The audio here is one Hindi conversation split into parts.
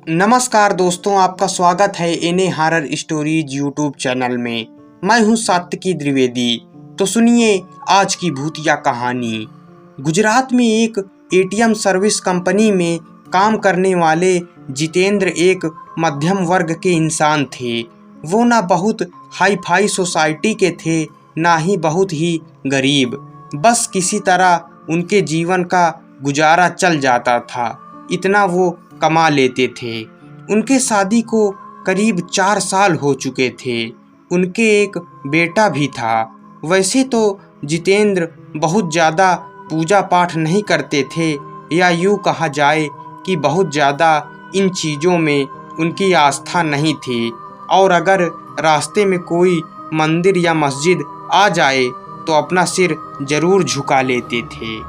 नमस्कार दोस्तों, आपका स्वागत है NA horror stories YouTube channel में। मैं हूं सात्विकी द्विवेदी। तो सुनिए आज की भूतिया कहानी। गुजरात में एक एटीएम सर्विस कंपनी में काम करने वाले जितेंद्र एक मध्यम वर्ग के इंसान थे। वो ना बहुत हाई फाई सोसाइटी के थे, ना ही बहुत ही गरीब। बस किसी तरह उनके जीवन का गुजारा चल जाता था, इतना वो कमा लेते थे। उनके शादी को करीब 4 साल हो चुके थे। उनके एक बेटा भी था। वैसे तो जितेंद्र बहुत ज़्यादा पूजा पाठ नहीं करते थे, या यूँ कहा जाए कि बहुत ज़्यादा इन चीज़ों में उनकी आस्था नहीं थी, और अगर रास्ते में कोई मंदिर या मस्जिद आ जाए तो अपना सिर जरूर झुका लेते थे।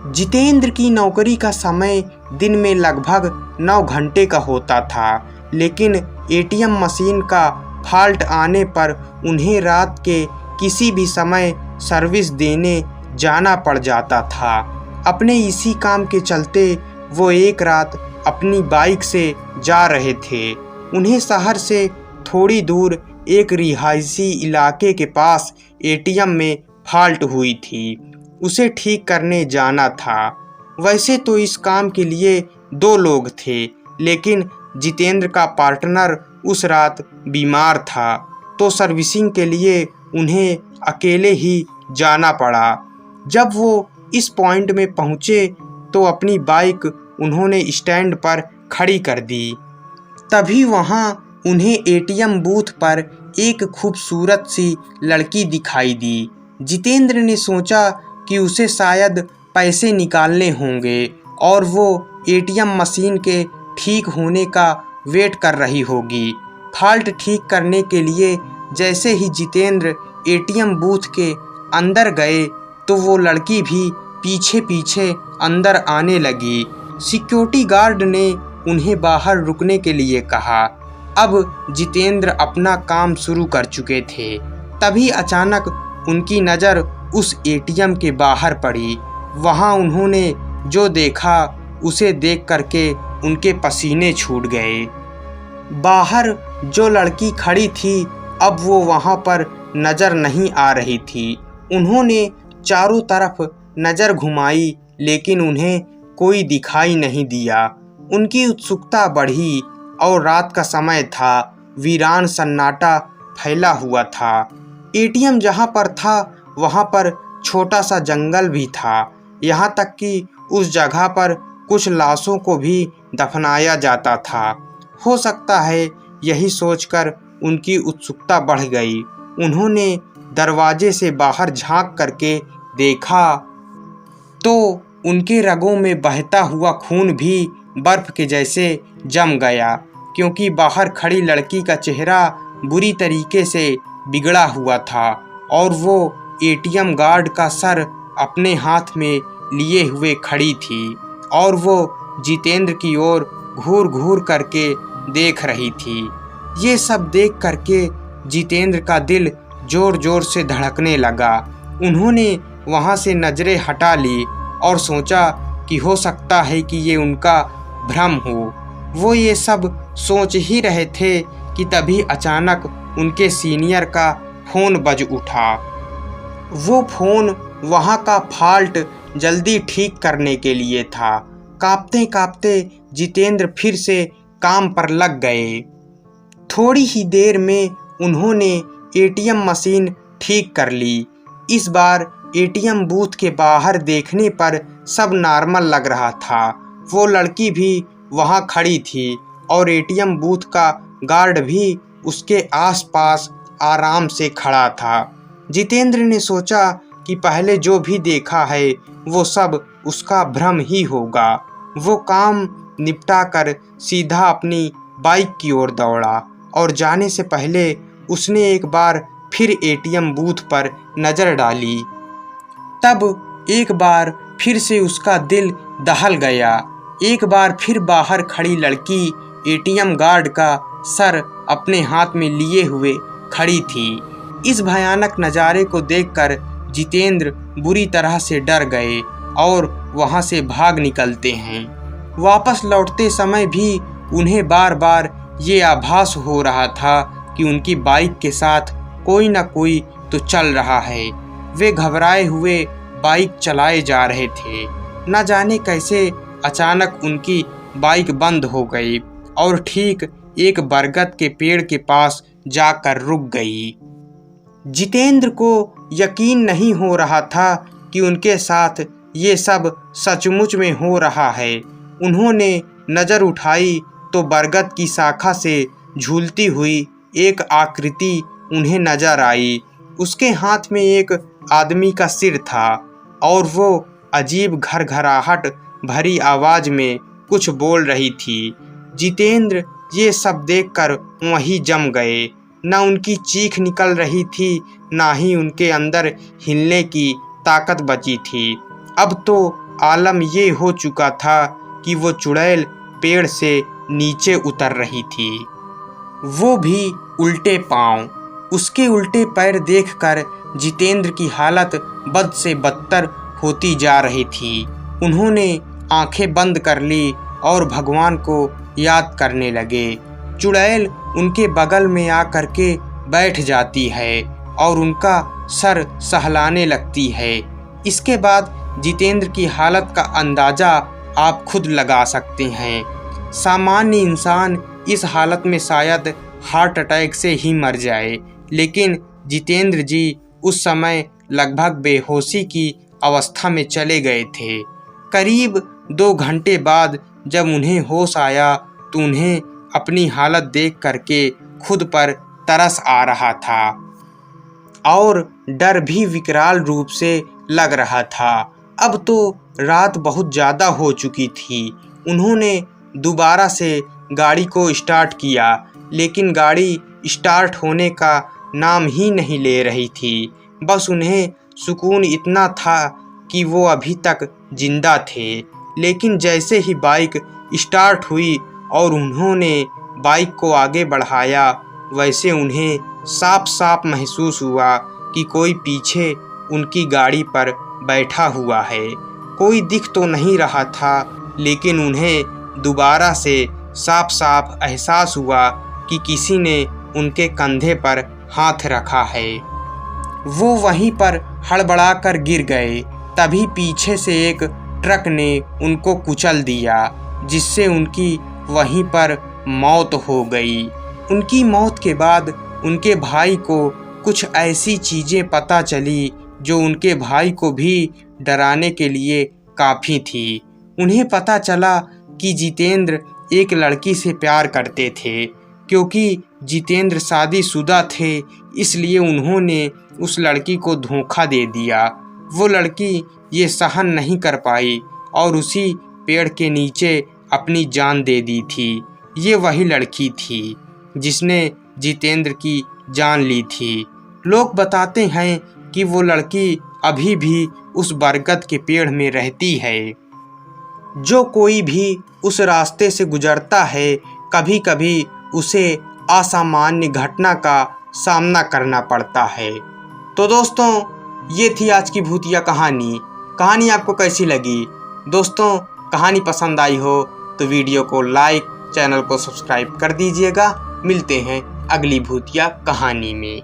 जितेंद्र की नौकरी का समय दिन में लगभग 9 घंटे का होता था, लेकिन एटीएम मशीन का फॉल्ट आने पर उन्हें रात के किसी भी समय सर्विस देने जाना पड़ जाता था। अपने इसी काम के चलते वो एक रात अपनी बाइक से जा रहे थे। उन्हें शहर से थोड़ी दूर एक रिहायशी इलाके के पास एटीएम में फॉल्ट हुई थी। उसे ठीक करने जाना था। वैसे तो इस काम के लिए 2 लोग थे, लेकिन जितेंद्र का पार्टनर उस रात बीमार था, तो सर्विसिंग के लिए उन्हें अकेले ही जाना पड़ा। जब वो इस पॉइंट में पहुँचे तो अपनी बाइक उन्होंने स्टैंड पर खड़ी कर दी। तभी वहाँ उन्हें एटीएम बूथ पर एक खूबसूरत सी लड़की दिखाई दी। जितेंद्र ने सोचा कि उसे शायद पैसे निकालने होंगे और वो एटीएम मशीन के ठीक होने का वेट कर रही होगी। फॉल्ट ठीक करने के लिए जैसे ही जितेंद्र एटीएम बूथ के अंदर गए तो वो लड़की भी पीछे पीछे अंदर आने लगी। सिक्योरिटी गार्ड ने उन्हें बाहर रुकने के लिए कहा। अब जितेंद्र अपना काम शुरू कर चुके थे। तभी अचानक उनकी नज़र उस एटीएम के बाहर पड़ी। वहाँ उन्होंने जो देखा उसे देख करके उनके पसीने छूट गए। बाहर जो लड़की खड़ी थी अब वो वहाँ पर नज़र नहीं आ रही थी। उन्होंने चारों तरफ नज़र घुमाई, लेकिन उन्हें कोई दिखाई नहीं दिया। उनकी उत्सुकता बढ़ी और रात का समय था। वीरान सन्नाटा फैला हुआ था। एटीएम जहाँ पर था वहाँ पर छोटा सा जंगल भी था। यहाँ तक कि उस जगह पर कुछ लाशों को भी दफनाया जाता था। हो सकता है यही सोचकर उनकी उत्सुकता बढ़ गई। उन्होंने दरवाजे से बाहर झांक करके देखा तो उनके रगों में बहता हुआ खून भी बर्फ के जैसे जम गया, क्योंकि बाहर खड़ी लड़की का चेहरा बुरी तरीके से बिगड़ा हुआ था और वो एटीएम गार्ड का सर अपने हाथ में लिए हुए खड़ी थी और वो जितेंद्र की ओर घूर घूर करके देख रही थी। ये सब देख करके जितेंद्र का दिल जोर जोर से धड़कने लगा। उन्होंने वहाँ से नज़रें हटा ली और सोचा कि हो सकता है कि ये उनका भ्रम हो। वो ये सब सोच ही रहे थे कि तभी अचानक उनके सीनियर का फ़ोन बज उठा। वो फ़ोन वहाँ का फॉल्ट जल्दी ठीक करने के लिए था। काँपते काँपते जितेंद्र फिर से काम पर लग गए। थोड़ी ही देर में उन्होंने एटीएम मशीन ठीक कर ली। इस बार एटीएम बूथ के बाहर देखने पर सब नॉर्मल लग रहा था। वो लड़की भी वहाँ खड़ी थी और एटीएम बूथ का गार्ड भी उसके आसपास आराम से खड़ा था। जितेंद्र ने सोचा कि पहले जो भी देखा है वो सब उसका भ्रम ही होगा। वो काम निपटा कर सीधा अपनी बाइक की ओर दौड़ा और जाने से पहले उसने एक बार फिर एटीएम बूथ पर नज़र डाली। तब एक बार फिर से उसका दिल दहल गया। एक बार फिर बाहर खड़ी लड़की एटीएम गार्ड का सर अपने हाथ में लिए हुए खड़ी थी। इस भयानक नज़ारे को देखकर जितेंद्र बुरी तरह से डर गए और वहाँ से भाग निकलते हैं। वापस लौटते समय भी उन्हें बार बार ये आभास हो रहा था कि उनकी बाइक के साथ कोई न कोई तो चल रहा है। वे घबराए हुए बाइक चलाए जा रहे थे। न जाने कैसे अचानक उनकी बाइक बंद हो गई और ठीक एक बरगद के पेड़ के पास जाकर रुक गई। जितेंद्र को यकीन नहीं हो रहा था कि उनके साथ ये सब सचमुच में हो रहा है। उन्होंने नज़र उठाई तो बरगद की शाखा से झूलती हुई एक आकृति उन्हें नजर आई। उसके हाथ में एक आदमी का सिर था और वो अजीब घरघराहट भरी आवाज़ में कुछ बोल रही थी। जितेंद्र ये सब देखकर वहीं जम गए। न उनकी चीख निकल रही थी, ना ही उनके अंदर हिलने की ताकत बची थी। अब तो आलम ये हो चुका था कि वो चुड़ैल पेड़ से नीचे उतर रही थी, वो भी उल्टे पांव। उसके उल्टे पैर देखकर जितेंद्र की हालत बद से बदतर होती जा रही थी। उन्होंने आंखें बंद कर ली और भगवान को याद करने लगे। चुड़ैल उनके बगल में आकर के बैठ जाती है और उनका सर सहलाने लगती है। इसके बाद जितेंद्र की हालत का अंदाज़ा आप खुद लगा सकते हैं। सामान्य इंसान इस हालत में शायद हार्ट अटैक से ही मर जाए, लेकिन जितेंद्र जी उस समय लगभग बेहोशी की अवस्था में चले गए थे। करीब 2 घंटे बाद जब उन्हें होश आया तो उन्हें अपनी हालत देख करके खुद पर तरस आ रहा था और डर भी विकराल रूप से लग रहा था। अब तो रात बहुत ज़्यादा हो चुकी थी। उन्होंने दोबारा से गाड़ी को स्टार्ट किया, लेकिन गाड़ी स्टार्ट होने का नाम ही नहीं ले रही थी। बस उन्हें सुकून इतना था कि वो अभी तक जिंदा थे। लेकिन जैसे ही बाइक स्टार्ट हुई और उन्होंने बाइक को आगे बढ़ाया, वैसे उन्हें साफ साफ महसूस हुआ कि कोई पीछे उनकी गाड़ी पर बैठा हुआ है। कोई दिख तो नहीं रहा था, लेकिन उन्हें दोबारा से साफ साफ एहसास हुआ कि किसी ने उनके कंधे पर हाथ रखा है। वो वहीं पर हड़बड़ाकर गिर गए। तभी पीछे से एक ट्रक ने उनको कुचल दिया, जिससे उनकी वहीं पर मौत हो गई। उनकी मौत के बाद उनके भाई को कुछ ऐसी चीज़ें पता चली जो उनके भाई को भी डराने के लिए काफ़ी थी। उन्हें पता चला कि जितेंद्र एक लड़की से प्यार करते थे। क्योंकि जितेंद्र शादीशुदा थे, इसलिए उन्होंने उस लड़की को धोखा दे दिया। वो लड़की ये सहन नहीं कर पाई और उसी पेड़ के नीचे अपनी जान दे दी थी। ये वही लड़की थी जिसने जितेंद्र की जान ली थी। लोग बताते हैं कि वो लड़की अभी भी उस बरगद के पेड़ में रहती है। जो कोई भी उस रास्ते से गुजरता है, कभी कभी उसे असामान्य घटना का सामना करना पड़ता है। तो दोस्तों, ये थी आज की भूतिया कहानी। कहानी आपको कैसी लगी? दोस्तों, कहानी पसंद आई हो तो वीडियो को लाइक, चैनल को सब्सक्राइब कर दीजिएगा। मिलते हैं अगली भूतिया कहानी में।